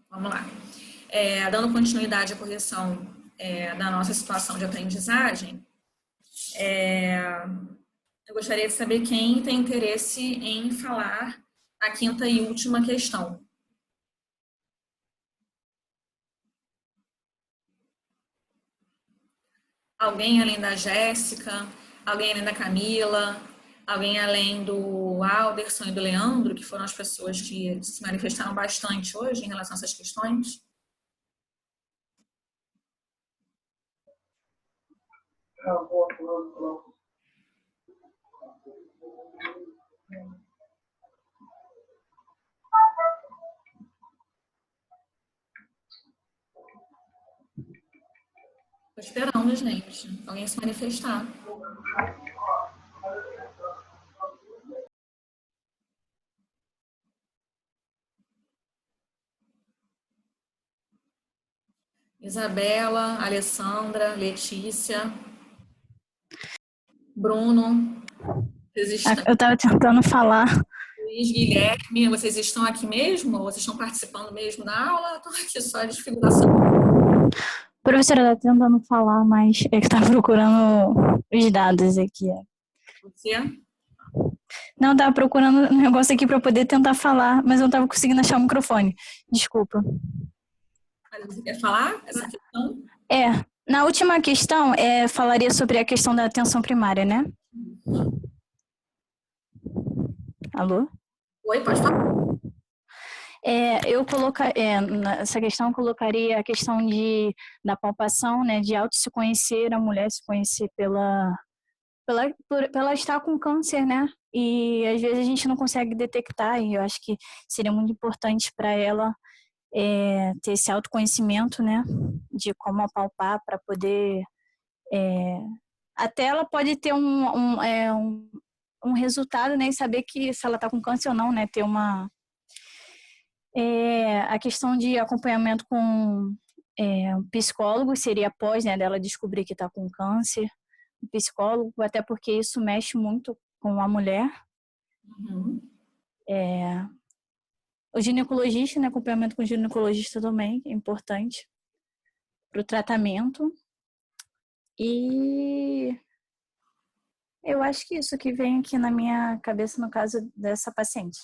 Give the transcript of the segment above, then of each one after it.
Vamos lá. Dando continuidade à correção da nossa situação de aprendizagem, eu gostaria de saber quem tem interesse em falar a quinta e última questão. Alguém além da Jéssica? Alguém além da Camila? Alguém além do Alderson e do Leandro, que foram as pessoas que se manifestaram bastante hoje em relação a essas questões? Estou esperando, gente. Alguém se manifestar. Isabela, Alessandra, Letícia, Bruno, vocês estão... Eu estava tentando falar. Luiz, Guilherme, vocês estão aqui mesmo? Ou vocês estão participando mesmo da aula? Estou aqui só de figuração. Professora, eu estava tentando falar, mas é que estava procurando os dados aqui. Você? Não, estava procurando um negócio aqui para poder tentar falar, mas eu não estava conseguindo achar o microfone. Desculpa. Você quer falar essa questão? Na última questão, falaria sobre a questão da atenção primária, né? Alô? Oi, pode falar. Nessa questão eu colocaria a questão da palpação, né, de auto se conhecer, a mulher se conhecer pela estar com câncer, né? E às vezes a gente não consegue detectar, e eu acho que seria muito importante para ela ter esse autoconhecimento, né? De como apalpar para poder. Até ela pode ter um resultado, né? E saber que se ela está com câncer ou não, né? Ter a questão de acompanhamento com um psicólogo, seria após, né? Dela descobrir que está com câncer. Um psicólogo, até porque isso mexe muito com a mulher. Uhum. O ginecologista, né, acompanhamento com o ginecologista também é importante para o tratamento. E eu acho que isso que vem aqui na minha cabeça no caso dessa paciente.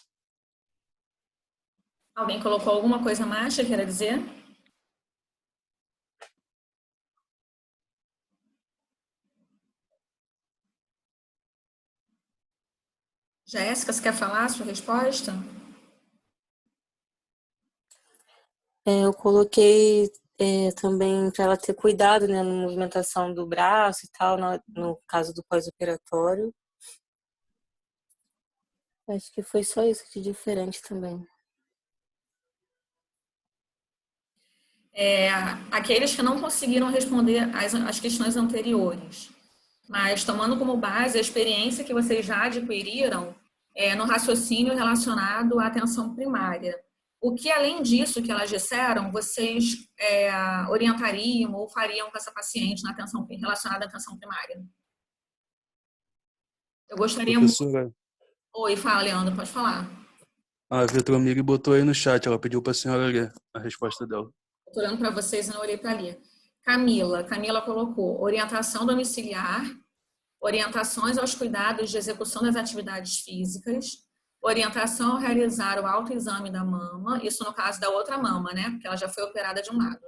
Alguém colocou alguma coisa mais que queira dizer? Jéssica, você quer falar a sua resposta? Eu coloquei também para ela ter cuidado, né, na movimentação do braço e tal, no caso do pós-operatório. Acho que foi só isso de diferente também. Aqueles que não conseguiram responder as questões anteriores, mas tomando como base a experiência que vocês já adquiriram no raciocínio relacionado à atenção primária. O que, além disso que elas disseram, vocês orientariam ou fariam com essa paciente na atenção relacionada à atenção primária? Eu gostaria Professora, muito... Oi, fala, Leandro, pode falar. a Vetromiri botou aí no chat, ela pediu para a senhora ler a resposta dela. Estou olhando para vocês e não olhei para ali. Camila colocou orientação domiciliar, orientações aos cuidados de execução das atividades físicas, orientação ao realizar o autoexame da mama, isso no caso da outra mama, né? Porque ela já foi operada de um lado.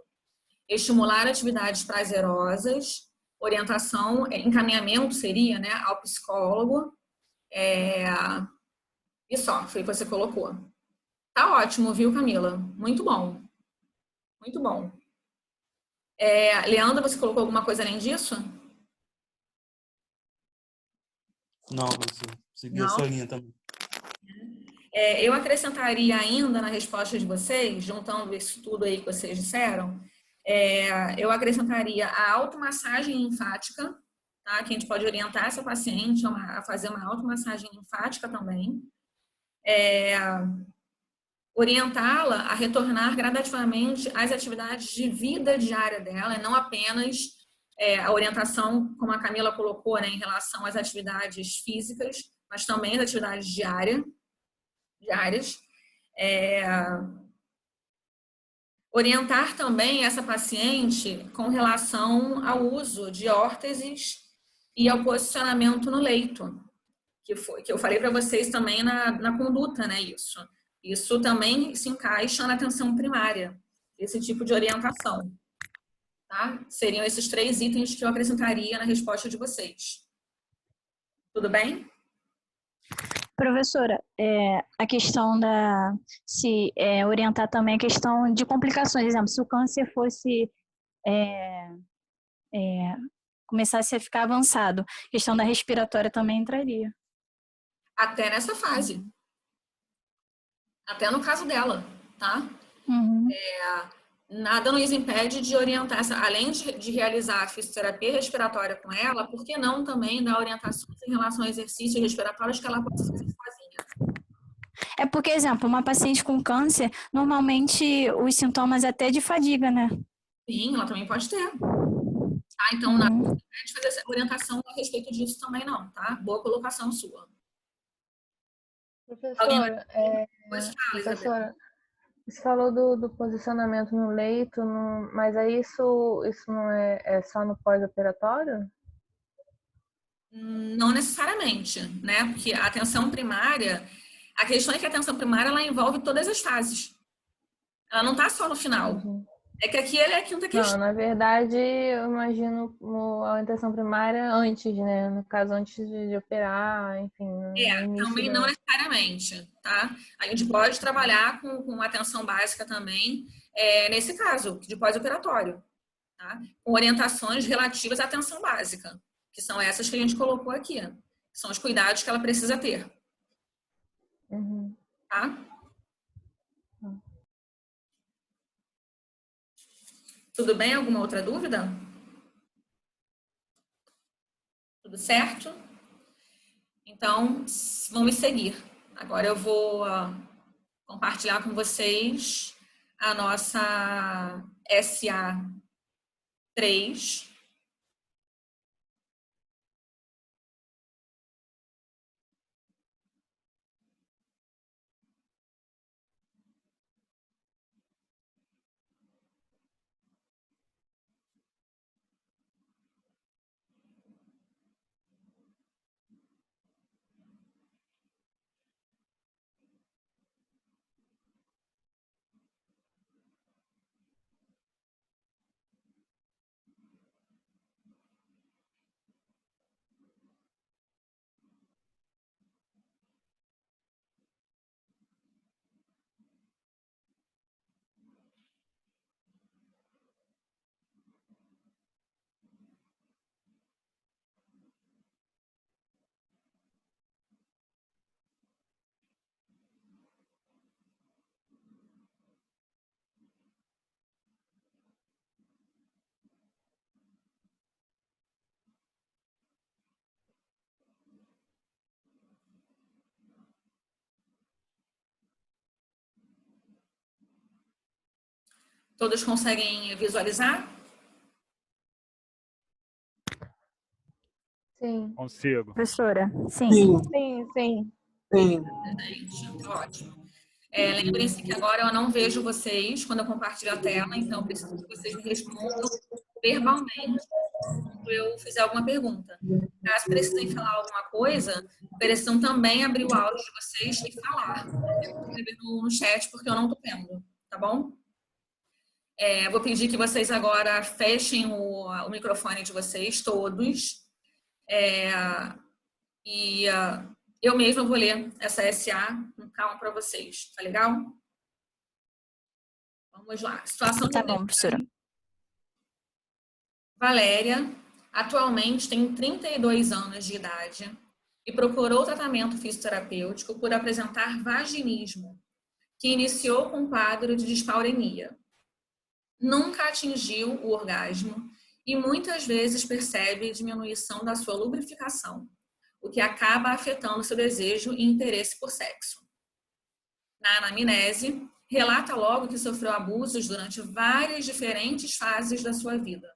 Estimular atividades prazerosas, orientação, encaminhamento seria, né, ao psicólogo, e só, foi o que você colocou. Tá ótimo, viu, Camila? Muito bom. Muito bom. Leandro, você colocou alguma coisa além disso? Não, mas eu segui essa linha também. Eu acrescentaria ainda na resposta de vocês, juntando isso tudo aí que vocês disseram, eu acrescentaria a automassagem linfática, tá? Que a gente pode orientar essa paciente a fazer uma automassagem linfática também. Orientá-la a retornar gradativamente às atividades de vida diária dela, e não apenas a orientação, como a Camila colocou, né, em relação às atividades físicas, mas também as atividades diárias. Orientar também essa paciente com relação ao uso de órteses e ao posicionamento no leito, que eu falei para vocês também na conduta, né? Isso também se encaixa na atenção primária, esse tipo de orientação. Tá? Seriam esses 3 itens que eu acrescentaria na resposta de vocês. Tudo bem? Professora, a questão orientar também a questão de complicações. Por exemplo, se o câncer fosse começasse a ficar avançado, a questão da respiratória também entraria. Até nessa fase. Até no caso dela, tá? Uhum. Nada nos impede de orientar, além de realizar a fisioterapia respiratória com ela, por que não também dar orientações em relação a exercícios respiratórios que ela possa fazer sozinha? É porque, exemplo, uma paciente com câncer, normalmente os sintomas é até de fadiga, né? Sim, ela também pode ter. Tá? Então, nada nos impede de fazer essa orientação a respeito disso também não, tá? Boa colocação sua. Professora, Isabel. você falou do posicionamento no leito, mas aí isso não é só no pós-operatório? Não necessariamente, né? Porque a atenção primária, a questão é que a atenção primária ela envolve todas as fases. Ela não está só no final. Uhum. É que aqui ela é a quinta questão. Não, na verdade, eu imagino a atenção primária antes, né? No caso, antes de operar, enfim. Também não necessariamente, tá? A gente pode trabalhar com atenção básica também, nesse caso, de pós-operatório, tá? Com orientações relativas à atenção básica, que são essas que a gente colocou aqui. São os cuidados que ela precisa ter. Uhum. Tá? Tudo bem? Alguma outra dúvida? Tudo certo? Então, vamos seguir. Agora eu vou compartilhar com vocês a nossa SA3. Todos conseguem visualizar? Sim. Consigo. Professora, sim. Sim. Ótimo. Lembrem-se que agora eu não vejo vocês quando eu compartilho a tela, então eu preciso que vocês me respondam verbalmente quando eu fizer alguma pergunta. Caso precisem falar alguma coisa, precisam também abrir o áudio de vocês e falar. Eu vou escrever no chat porque eu não estou vendo, tá bom? Vou pedir que vocês agora fechem o microfone de vocês, todos. Eu mesma vou ler essa SA com calma para vocês, tá legal? Vamos lá. Situação Tá bom, professora. Valéria atualmente tem 32 anos de idade e procurou tratamento fisioterapêutico por apresentar vaginismo, que iniciou com um quadro de dispareunia. Nunca atingiu o orgasmo e muitas vezes percebe diminuição da sua lubrificação, o que acaba afetando seu desejo e interesse por sexo. Na anamnese, relata logo que sofreu abusos durante várias diferentes fases da sua vida.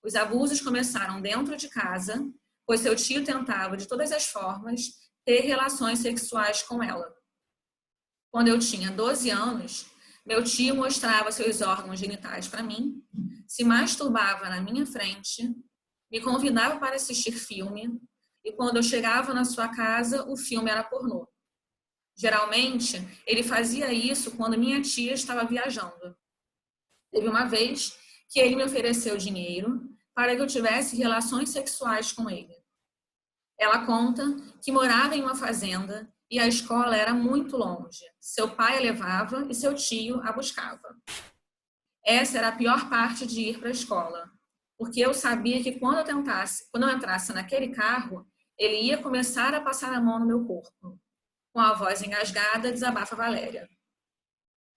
Os abusos começaram dentro de casa, pois seu tio tentava, de todas as formas, ter relações sexuais com ela. Quando eu tinha 12 anos, Meu tio mostrava seus órgãos genitais para mim, se masturbava na minha frente, me convidava para assistir filme, e quando eu chegava na sua casa, o filme era pornô. Geralmente, ele fazia isso quando minha tia estava viajando. Teve uma vez que ele me ofereceu dinheiro para que eu tivesse relações sexuais com ele. Ela conta que morava em uma fazenda e a escola era muito longe. Seu pai a levava e seu tio a buscava. Essa era a pior parte de ir para a escola, porque eu sabia que quando eu entrasse naquele carro, ele ia começar a passar a mão no meu corpo. Com a voz engasgada, desabafa Valéria.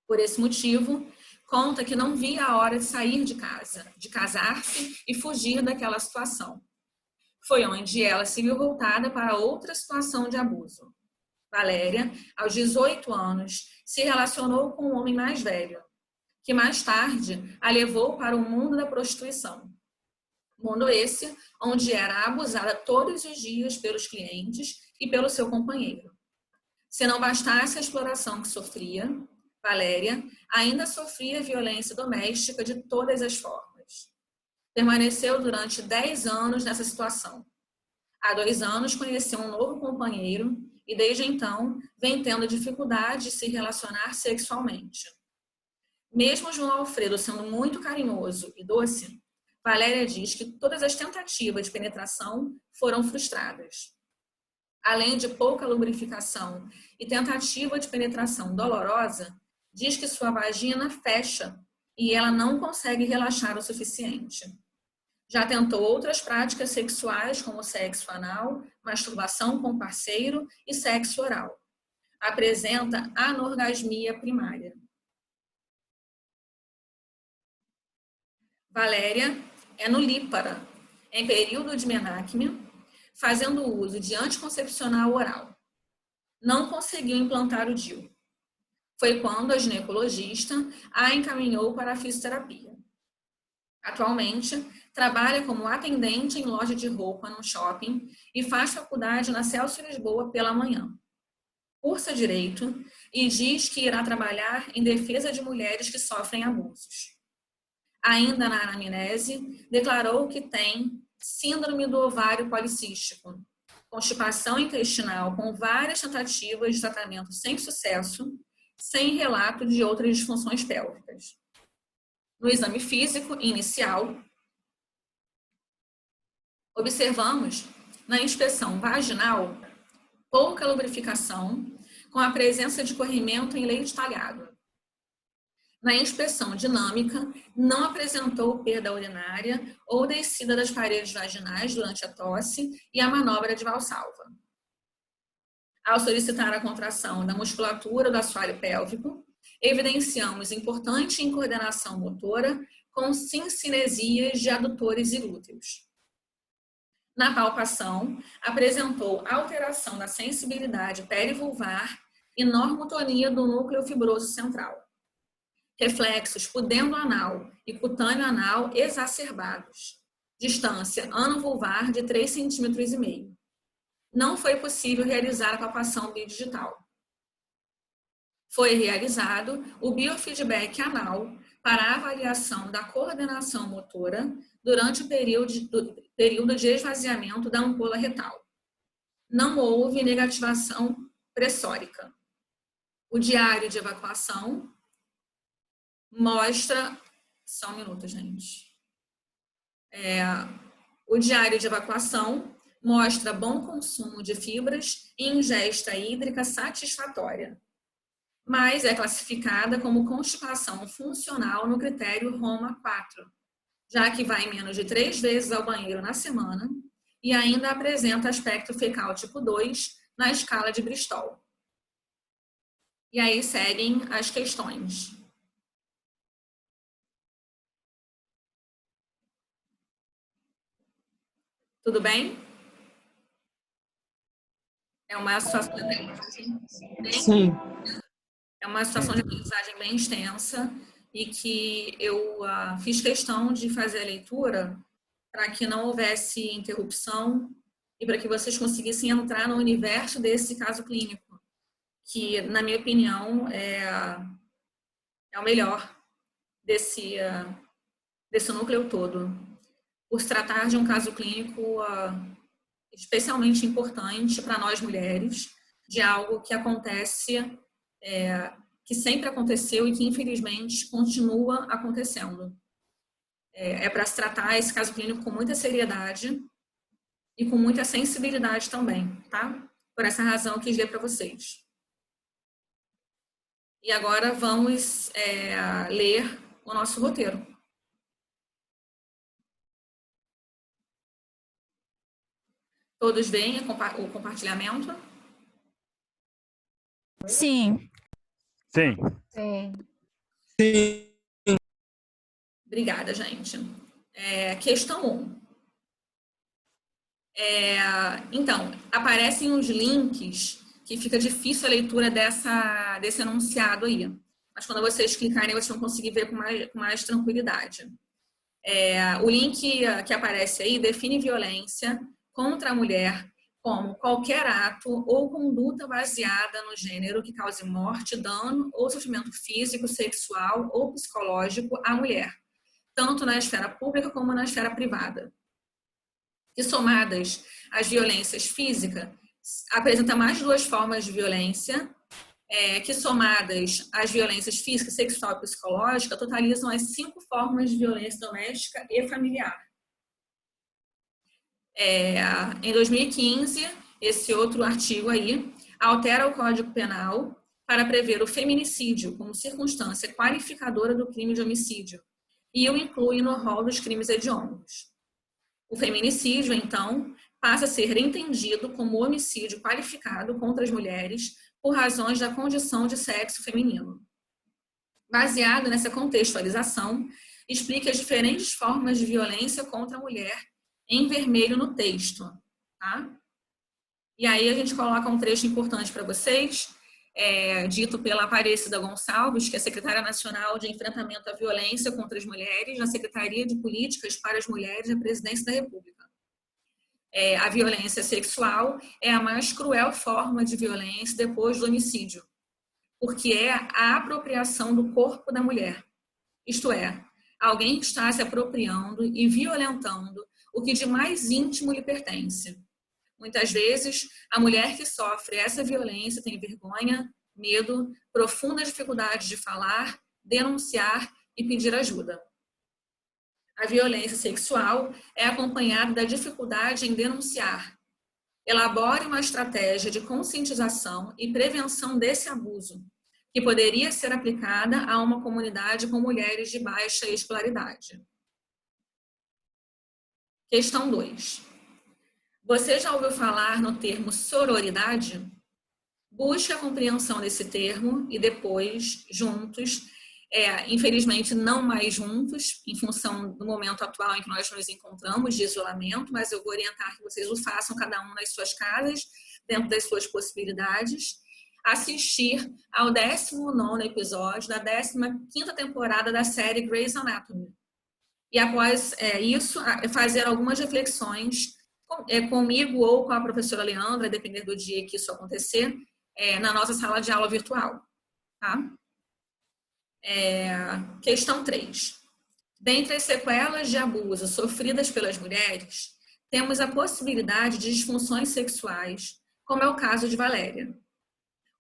Por esse motivo, conta que não via a hora de sair de casa, de casar-se e fugir daquela situação. Foi onde ela se viu voltada para outra situação de abuso. Valéria, aos 18 anos, se relacionou com um homem mais velho, que mais tarde a levou para o mundo da prostituição. Mundo esse onde era abusada todos os dias pelos clientes e pelo seu companheiro. Se não bastasse a exploração que sofria, Valéria ainda sofria violência doméstica de todas as formas. Permaneceu durante 10 anos nessa situação. Há 2 anos conheceu um novo companheiro e desde então vem tendo dificuldade de se relacionar sexualmente. Mesmo João Alfredo sendo muito carinhoso e doce, Valéria diz que todas as tentativas de penetração foram frustradas. Além de pouca lubrificação e tentativa de penetração dolorosa, diz que sua vagina fecha e ela não consegue relaxar o suficiente. Já tentou outras práticas sexuais, como sexo anal, masturbação com parceiro e sexo oral. Apresenta anorgasmia primária. Valéria é nulípara, em período de menarquia, fazendo uso de anticoncepcional oral. Não conseguiu implantar o DIU. Foi quando a ginecologista a encaminhou para a fisioterapia. Atualmente, trabalha como atendente em loja de roupa no shopping e faz faculdade na Celso Lisboa pela manhã. Cursa Direito e diz que irá trabalhar em defesa de mulheres que sofrem abusos. Ainda na anamnese, declarou que tem síndrome do ovário policístico, constipação intestinal com várias tentativas de tratamento sem sucesso, sem relato de outras disfunções pélvicas. No exame físico inicial, observamos, na inspeção vaginal, pouca lubrificação, com a presença de corrimento em leite talhado. Na inspeção dinâmica, não apresentou perda urinária ou descida das paredes vaginais durante a tosse e a manobra de Valsalva. Ao solicitar a contração da musculatura do assoalho pélvico, evidenciamos importante incoordenação motora com cincinesias de adutores e glúteos. Na palpação, apresentou alteração da sensibilidade perivulvar e normotonia do núcleo fibroso central. Reflexos pudendo-anal e cutâneo-anal exacerbados. Distância ano-vulvar de 3,5 cm. Não foi possível realizar a palpação bidigital. Foi realizado o biofeedback anal para avaliação da coordenação motora durante o período de esvaziamento da ampola retal. Não houve negativação pressórica. O diário de evacuação mostra... Só um minuto, gente. O diário de evacuação mostra bom consumo de fibras e ingesta hídrica satisfatória, mas é classificada como constipação funcional no critério Roma 4, já que vai menos de 3 vezes ao banheiro na semana e ainda apresenta aspecto fecal tipo 2 na escala de Bristol. E aí seguem as questões. Tudo bem? É uma situação de aprendizagem bem extensa e que eu fiz questão de fazer a leitura para que não houvesse interrupção e para que vocês conseguissem entrar no universo desse caso clínico, que, na minha opinião, é é o melhor desse núcleo todo. Por se tratar de um caso clínico especialmente importante para nós mulheres, de algo que acontece, que sempre aconteceu e que infelizmente continua acontecendo. É para se tratar esse caso clínico com muita seriedade e com muita sensibilidade também, tá? Por essa razão eu quis ler para vocês. E agora vamos ler o nosso roteiro. Todos veem o compartilhamento? Sim. Sim. Sim. Sim. Obrigada, gente. Questão 1. Então, aparecem os links que fica difícil a leitura desse enunciado aí. Mas quando vocês clicarem, vocês vão conseguir ver com mais tranquilidade. O link que aparece aí define violência contra a mulher como qualquer ato ou conduta baseada no gênero que cause morte, dano ou sofrimento físico, sexual ou psicológico à mulher, tanto na esfera pública como na esfera privada. Que somadas às violências físicas, apresenta mais 2 formas de violência, que somadas às violências física, sexual e psicológica, totalizam as 5 formas de violência doméstica e familiar. Em 2015, esse outro artigo aí altera o Código Penal para prever o feminicídio como circunstância qualificadora do crime de homicídio e o inclui no rol dos crimes hediondos. O feminicídio, então, passa a ser entendido como homicídio qualificado contra as mulheres por razões da condição de sexo feminino. Baseado nessa contextualização, explica as diferentes formas de violência contra a mulher em vermelho no texto, tá? E aí a gente coloca um trecho importante para vocês, dito pela Aparecida Gonçalves, que é secretária nacional de enfrentamento à violência contra as mulheres na Secretaria de Políticas para as Mulheres da Presidência da República. A violência sexual é a mais cruel forma de violência depois do homicídio, porque é a apropriação do corpo da mulher. Isto é, alguém que está se apropriando e violentando o que de mais íntimo lhe pertence. Muitas vezes, a mulher que sofre essa violência tem vergonha, medo, profunda dificuldade de falar, denunciar e pedir ajuda. A violência sexual é acompanhada da dificuldade em denunciar. Elabore uma estratégia de conscientização e prevenção desse abuso, que poderia ser aplicada a uma comunidade com mulheres de baixa escolaridade. Questão 2. Você já ouviu falar no termo sororidade? Busque a compreensão desse termo e depois, juntos, infelizmente não mais juntos, em função do momento atual em que nós nos encontramos de isolamento, mas eu vou orientar que vocês o façam cada um nas suas casas, dentro das suas possibilidades, assistir ao 19º episódio da 15ª temporada da série Grey's Anatomy. E após isso, fazer algumas reflexões comigo ou com a professora Leandra, a depender do dia que isso acontecer, na nossa sala de aula virtual. Tá? Questão 3. Dentre as sequelas de abuso sofridas pelas mulheres, temos a possibilidade de disfunções sexuais, como é o caso de Valéria.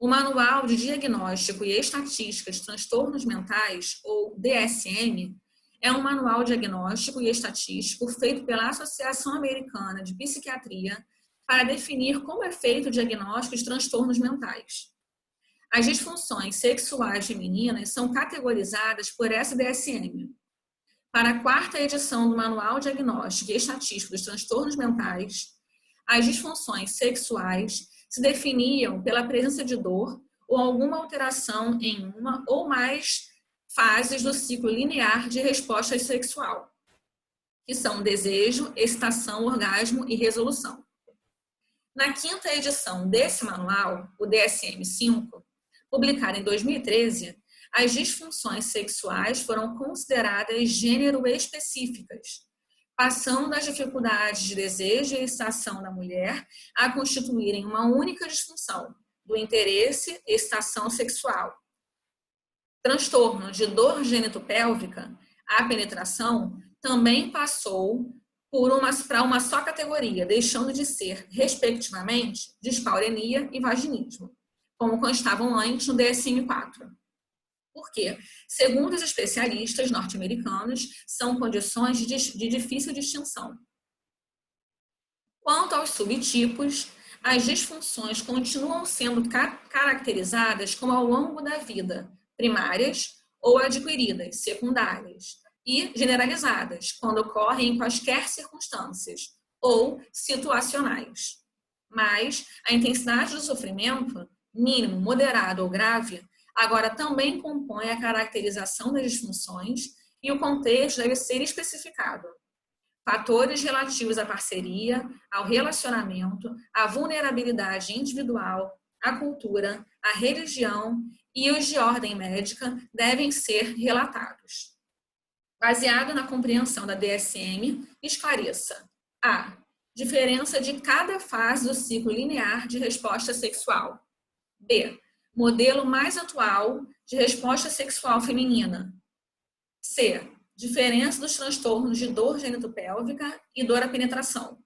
O Manual de Diagnóstico e Estatística de Transtornos Mentais, ou DSM, é um manual diagnóstico e estatístico feito pela Associação Americana de Psiquiatria para definir como é feito o diagnóstico de transtornos mentais. As disfunções sexuais femininas são categorizadas por essa DSM. Para a 4ª edição do Manual Diagnóstico e Estatístico dos Transtornos Mentais, as disfunções sexuais se definiam pela presença de dor ou alguma alteração em uma ou mais fases do ciclo linear de resposta sexual, que são desejo, excitação, orgasmo e resolução. Na 5ª edição desse manual, o DSM-5, publicado em 2013, as disfunções sexuais foram consideradas gênero específicas, passando das dificuldades de desejo e excitação da mulher a constituírem uma única disfunção, do interesse e excitação sexual, transtorno de dor genitopélvica, a penetração também passou para uma só categoria, deixando de ser, respectivamente, dispaurenia e vaginismo, como constavam antes no DSM-4. Por quê? Segundo os especialistas norte-americanos, são condições de difícil distinção. Quanto aos subtipos, as disfunções continuam sendo caracterizadas como ao longo da vida, primárias ou adquiridas, secundárias, e generalizadas, quando ocorrem em quaisquer circunstâncias, ou situacionais. Mas a intensidade do sofrimento, mínimo, moderado ou grave, agora também compõe a caracterização das disfunções e o contexto deve ser especificado. Fatores relativos à parceria, ao relacionamento, à vulnerabilidade individual, à cultura, à religião e os de ordem médica devem ser relatados. Baseado na compreensão da DSM, esclareça: A. Diferença de cada fase do ciclo linear de resposta sexual. B. Modelo mais atual de resposta sexual feminina. C. Diferença dos transtornos de dor genitopélvica e dor à penetração.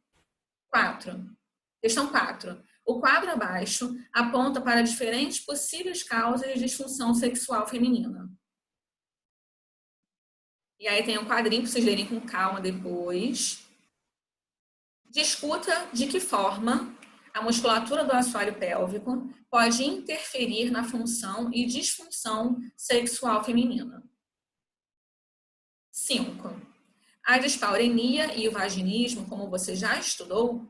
4. Questão 4. O quadro abaixo aponta para diferentes possíveis causas de disfunção sexual feminina. E aí tem um quadrinho para vocês lerem com calma depois. Discuta de que forma a musculatura do assoalho pélvico pode interferir na função e disfunção sexual feminina. 5. A dispaurenia e o vaginismo, como você já estudou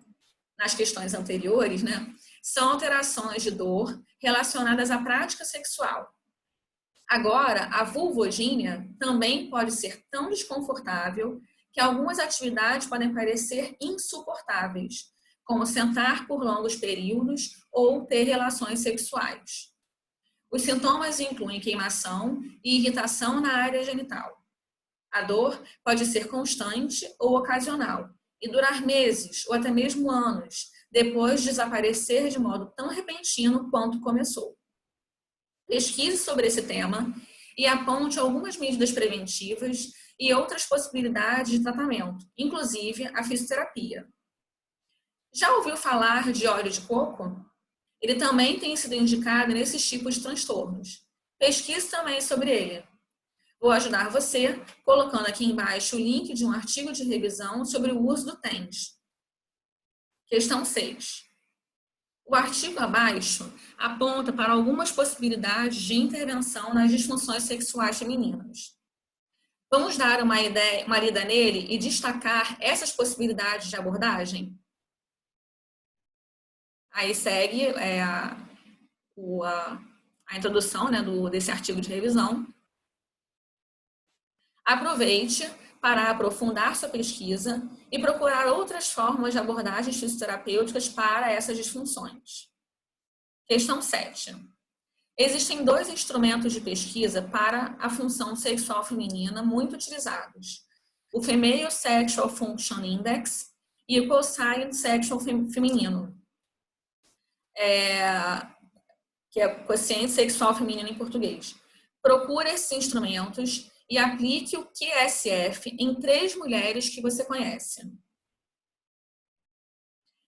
nas questões anteriores, né, são alterações de dor relacionadas à prática sexual. Agora, a vulvogínia também pode ser tão desconfortável que algumas atividades podem parecer insuportáveis, como sentar por longos períodos ou ter relações sexuais. Os sintomas incluem queimação e irritação na área genital. A dor pode ser constante ou ocasional e durar meses ou até mesmo anos, depois de desaparecer de modo tão repentino quanto começou. Pesquise sobre esse tema e aponte algumas medidas preventivas e outras possibilidades de tratamento, inclusive a fisioterapia. Já ouviu falar de óleo de coco? Ele também tem sido indicado nesses tipos de transtornos. Pesquise também sobre ele. Vou ajudar você colocando aqui embaixo o link de um artigo de revisão sobre o uso do TENS. Questão 6. O artigo abaixo aponta para algumas possibilidades de intervenção nas disfunções sexuais femininas. Vamos dar uma lida nele e destacar essas possibilidades de abordagem? Aí segue a introdução, né, desse artigo de revisão. Aproveite para aprofundar sua pesquisa e procurar outras formas de abordagens fisioterapêuticas para essas disfunções. Questão 7. Existem 2 instrumentos de pesquisa para a função sexual feminina muito utilizados: o Female Sexual Function Index e o Quotient Sexual Feminino, que é Quociente Sexual Feminino em português. Procure esses instrumentos e aplique o QSF em 3 mulheres que você conhece.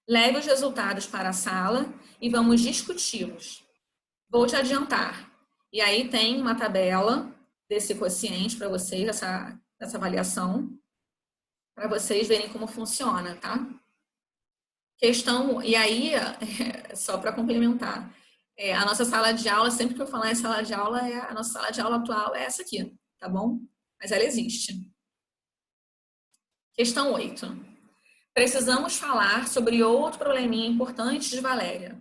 Leve os resultados para a sala e vamos discuti-los. Vou te adiantar. E aí tem uma tabela desse quociente para vocês, dessa avaliação, para vocês verem como funciona, tá? E aí, só para complementar, a nossa sala de aula, sempre que eu falar em sala de aula, a nossa sala de aula atual é essa aqui, tá bom? Mas ela existe. Questão 8. Precisamos falar sobre outro probleminha importante de Valéria.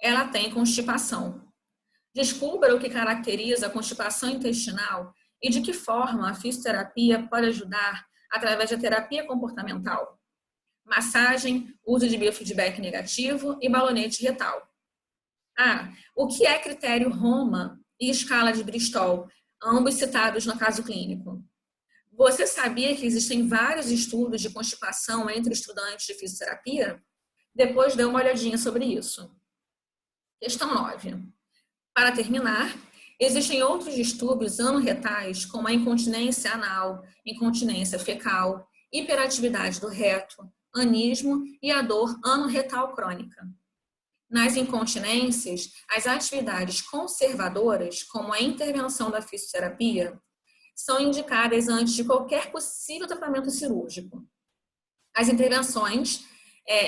Ela tem constipação. Descubra o que caracteriza a constipação intestinal e de que forma a fisioterapia pode ajudar através da terapia comportamental. Massagem, uso de biofeedback negativo e balonete retal. O que é critério Roma e escala de Bristol, ambos citados no caso clínico? Você sabia que existem vários estudos de constipação entre estudantes de fisioterapia? Depois dê uma olhadinha sobre isso. Questão 9. Para terminar, Existem outros distúrbios anorretais, como a incontinência anal, incontinência fecal, hiperatividade do reto, anismo e a dor anorretal crônica. Nas incontinências, as atividades conservadoras, como a intervenção da fisioterapia, são indicadas antes de qualquer possível tratamento cirúrgico. As intervenções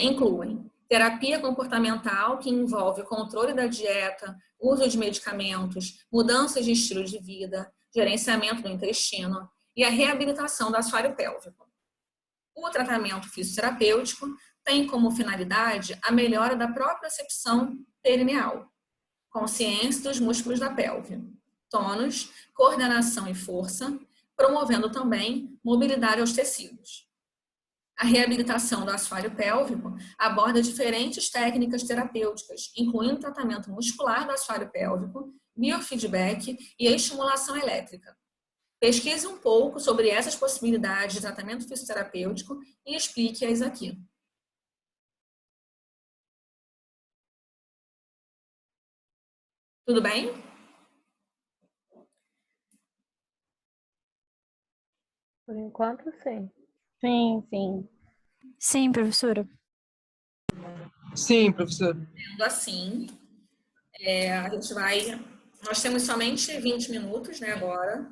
incluem terapia comportamental, que envolve controle da dieta, uso de medicamentos, mudanças de estilo de vida, gerenciamento do intestino e a reabilitação do assoalho pélvico. O tratamento fisioterapêutico tem como finalidade a melhora da propriocepção perineal, consciência dos músculos da pelve, tônus, coordenação e força, promovendo também mobilidade aos tecidos. A reabilitação do assoalho pélvico aborda diferentes técnicas terapêuticas, incluindo tratamento muscular do assoalho pélvico, biofeedback e estimulação elétrica. Pesquise um pouco sobre essas possibilidades de tratamento fisioterapêutico e explique-as aqui. Tudo bem? Por enquanto, sim. Sim. Sim, professora. Sim, professor. Sendo assim, a gente vai... Nós temos somente 20 minutos, né, agora,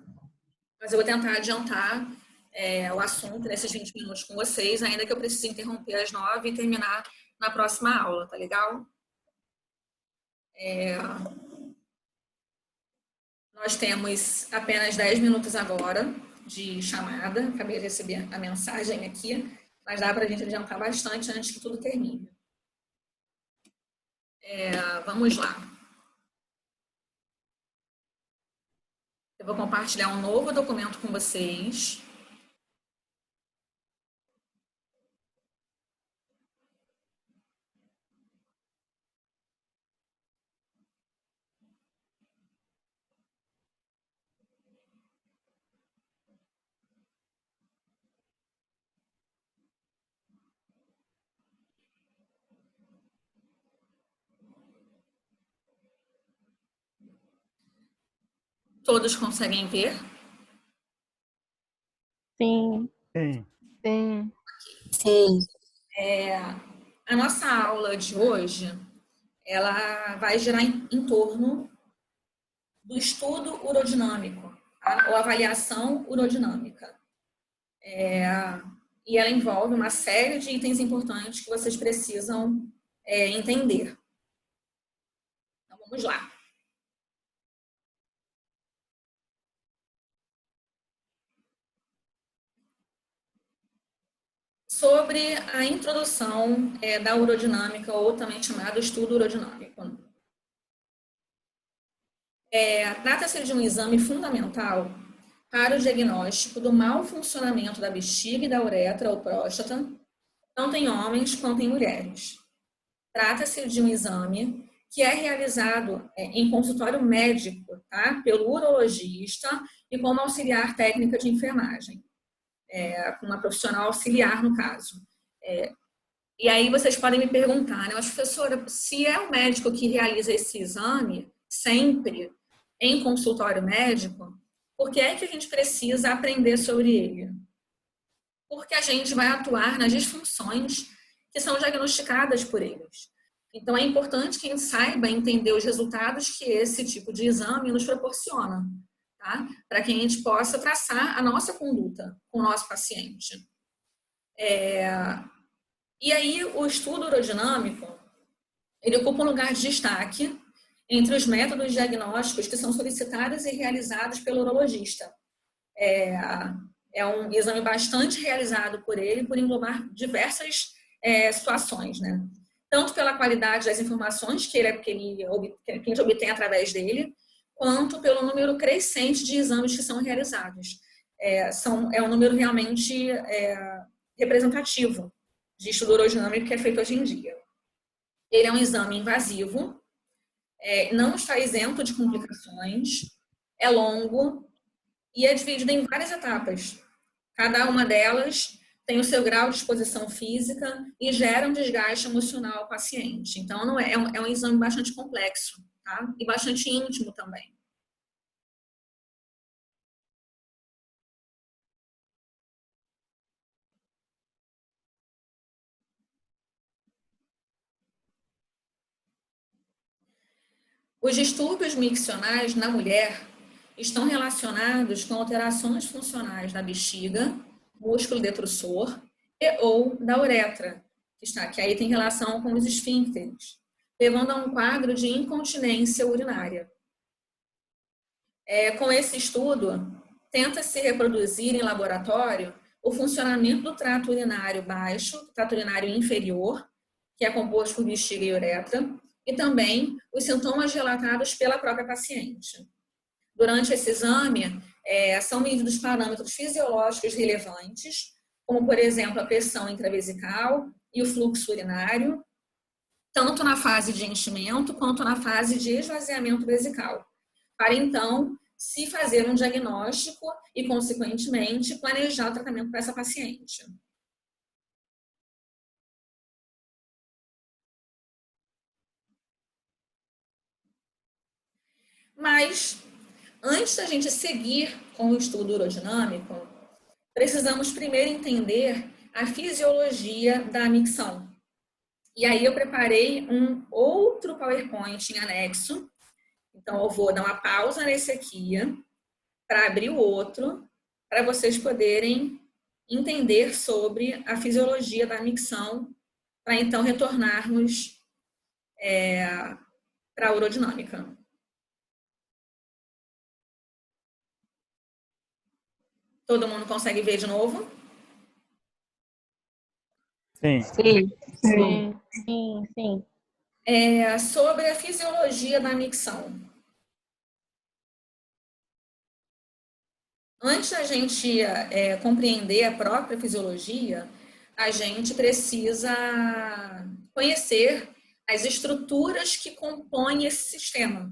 mas eu vou tentar adiantar o assunto nesses 20 minutos com vocês, ainda que eu precise interromper às 9 e terminar na próxima aula, tá legal? Nós temos apenas 10 minutos agora de chamada. Acabei de receber a mensagem aqui, mas dá para a gente adiantar bastante antes que tudo termine. Vamos lá. Eu vou compartilhar um novo documento com vocês. Todos conseguem ver? Sim. Sim. Sim. A nossa aula de hoje, ela vai girar em torno do estudo urodinâmico, tá? Ou avaliação urodinâmica. E ela envolve uma série de itens importantes que vocês precisam entender. Então, vamos lá. Sobre a introdução da urodinâmica, ou também chamado estudo urodinâmico. Trata-se de um exame fundamental para o diagnóstico do mau funcionamento da bexiga e da uretra ou próstata, tanto em homens quanto em mulheres. Trata-se de um exame que é realizado em consultório médico, tá? Pelo urologista e como auxiliar técnica de enfermagem. Com uma profissional auxiliar, no caso. E aí vocês podem me perguntar, né, mas professora, se é o médico que realiza esse exame, sempre, em consultório médico, por que é que a gente precisa aprender sobre ele? Porque a gente vai atuar nas disfunções que são diagnosticadas por eles. Então, é importante que a gente saiba entender os resultados que esse tipo de exame nos proporciona. Tá? Para que a gente possa traçar a nossa conduta com o nosso paciente. E aí, o estudo urodinâmico, ele ocupa um lugar de destaque entre os métodos diagnósticos que são solicitados e realizados pelo urologista. É um exame bastante realizado por ele, por englobar diversas situações, né? Tanto pela qualidade das informações que a gente obtém através dele, quanto pelo número crescente de exames que são realizados. É um número realmente representativo de estudo urodinâmico que é feito hoje em dia. Ele é um exame invasivo, não está isento de complicações, é longo e é dividido em várias etapas. Cada uma delas tem o seu grau de exposição física e gera um desgaste emocional ao paciente. Então, é um exame bastante complexo, tá? E bastante íntimo também. Os distúrbios miccionais na mulher estão relacionados com alterações funcionais da bexiga, músculo detrusor e ou da uretra, que aí tem relação com os esfíncteres, levando a um quadro de incontinência urinária. Com esse estudo, tenta-se reproduzir em laboratório o funcionamento do trato urinário baixo, trato urinário inferior, que é composto por bexiga e uretra, e também os sintomas relatados pela própria paciente. Durante esse exame, são medidos parâmetros fisiológicos relevantes, como, por exemplo, a pressão intravesical e o fluxo urinário, tanto na fase de enchimento quanto na fase de esvaziamento vesical, para então se fazer um diagnóstico e, consequentemente, planejar o tratamento para essa paciente. Mas, antes da gente seguir com o estudo urodinâmico, precisamos primeiro entender a fisiologia da micção. E aí eu preparei um outro PowerPoint em anexo. Então, eu vou dar uma pausa nesse aqui para abrir o outro, para vocês poderem entender sobre a fisiologia da micção, para então retornarmos para a urodinâmica. Todo mundo consegue ver de novo? Sim. Sim. Sim, sim, sim. Sobre a fisiologia da micção. Antes da gente compreender a própria fisiologia, a gente precisa conhecer as estruturas que compõem esse sistema.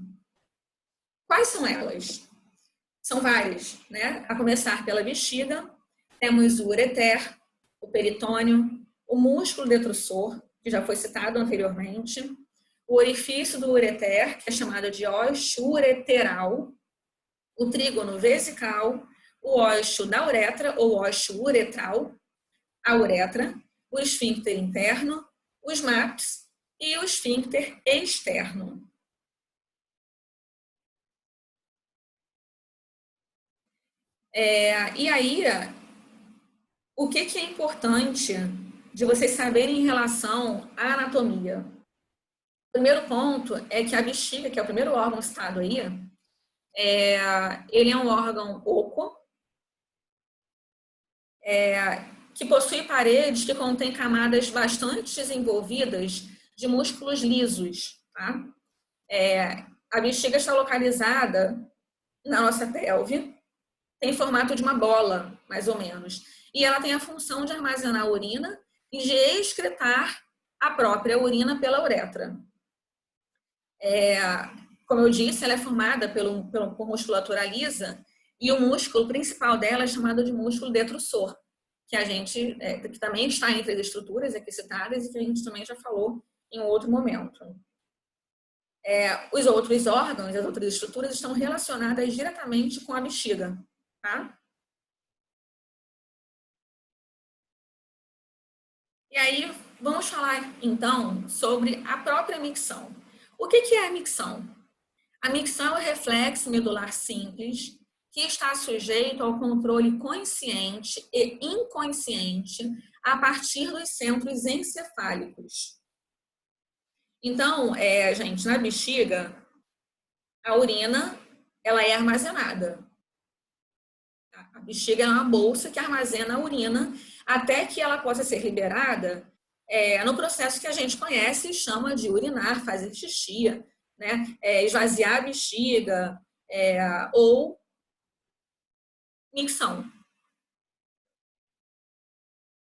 Quais são elas? São várias, né? A começar pela bexiga, temos o ureter, o peritônio, o músculo detrusor, que já foi citado anteriormente, o orifício do ureter, que é chamado de ósseo ureteral, o trígono vesical, o ósseo da uretra, ou ósseo uretral, a uretra, o esfíncter interno, os MAPs e o esfíncter externo. E aí, o que é importante de vocês saberem em relação à anatomia? O primeiro ponto é que a bexiga, que é o primeiro órgão citado aí, ele é um órgão oco, que possui paredes que contêm camadas bastante desenvolvidas de músculos lisos. Tá? A bexiga está localizada na nossa pelve, tem formato de uma bola, mais ou menos. E ela tem a função de armazenar a urina e de excretar a própria urina pela uretra. Como eu disse, ela é formada por musculatura lisa e o músculo principal dela é chamado de músculo detrusor, que também está entre as estruturas aqui citadas e que a gente também já falou em outro momento. Os outros órgãos, as outras estruturas estão relacionadas diretamente com a bexiga. Tá? E aí, vamos falar então sobre a própria micção. O que é a micção? A micção é o reflexo medular simples que está sujeito ao controle consciente e inconsciente a partir dos centros encefálicos. Então, gente, na bexiga, a urina ela é armazenada. A bexiga é uma bolsa que armazena a urina até que ela possa ser liberada no processo que a gente conhece e chama de urinar, fazer xixi, né? Esvaziar a bexiga ou micção.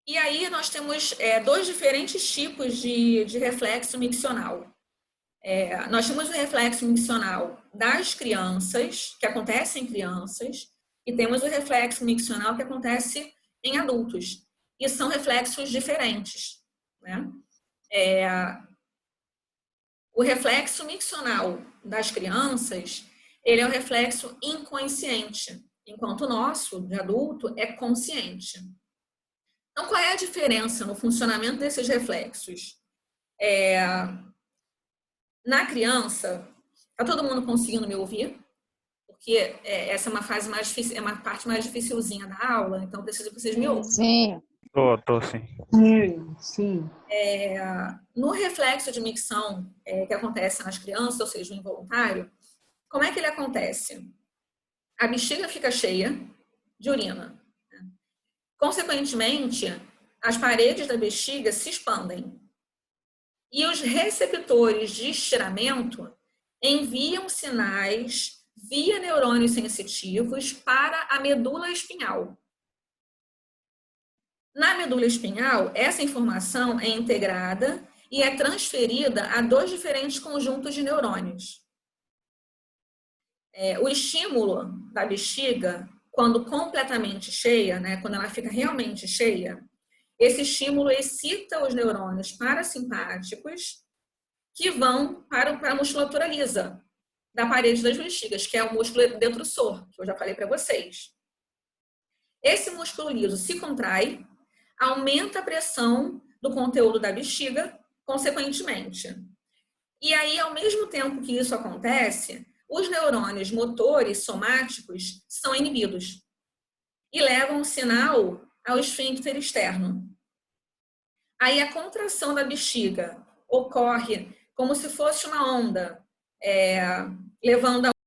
E aí nós temos dois diferentes tipos de reflexo miccional. Nós temos o reflexo miccional das crianças, que acontece em crianças, e temos o reflexo miccional que acontece em adultos. E são reflexos diferentes. Né? O reflexo miccional das crianças, ele é um reflexo inconsciente, enquanto o nosso, de adulto, é consciente. Então, qual é a diferença no funcionamento desses reflexos? Na criança, Tá todo mundo conseguindo me ouvir? Porque essa é uma fase mais difícil, é uma parte mais dificilzinha da aula, então preciso que vocês me ouçam. Sim. Tô sim. Sim. No reflexo de micção que acontece nas crianças, ou seja, o involuntário, como é que ele acontece? A bexiga fica cheia de urina. Consequentemente, as paredes da bexiga se expandem. E os receptores de estiramento enviam sinais via neurônios sensitivos para a medula espinhal. Na medula espinhal, essa informação é integrada e é transferida a 2 diferentes conjuntos de neurônios. O estímulo da bexiga, quando completamente cheia, né, quando ela fica realmente cheia, esse estímulo excita os neurônios parasimpáticos que vão para a musculatura lisa da parede das bexigas, que é o músculo detrusor, que eu já falei para vocês. Esse músculo liso se contrai, aumenta a pressão do conteúdo da bexiga, consequentemente. E aí, ao mesmo tempo que isso acontece, os neurônios motores somáticos são inibidos e levam o sinal ao esfíncter externo. Aí a contração da bexiga ocorre como se fosse uma onda, levando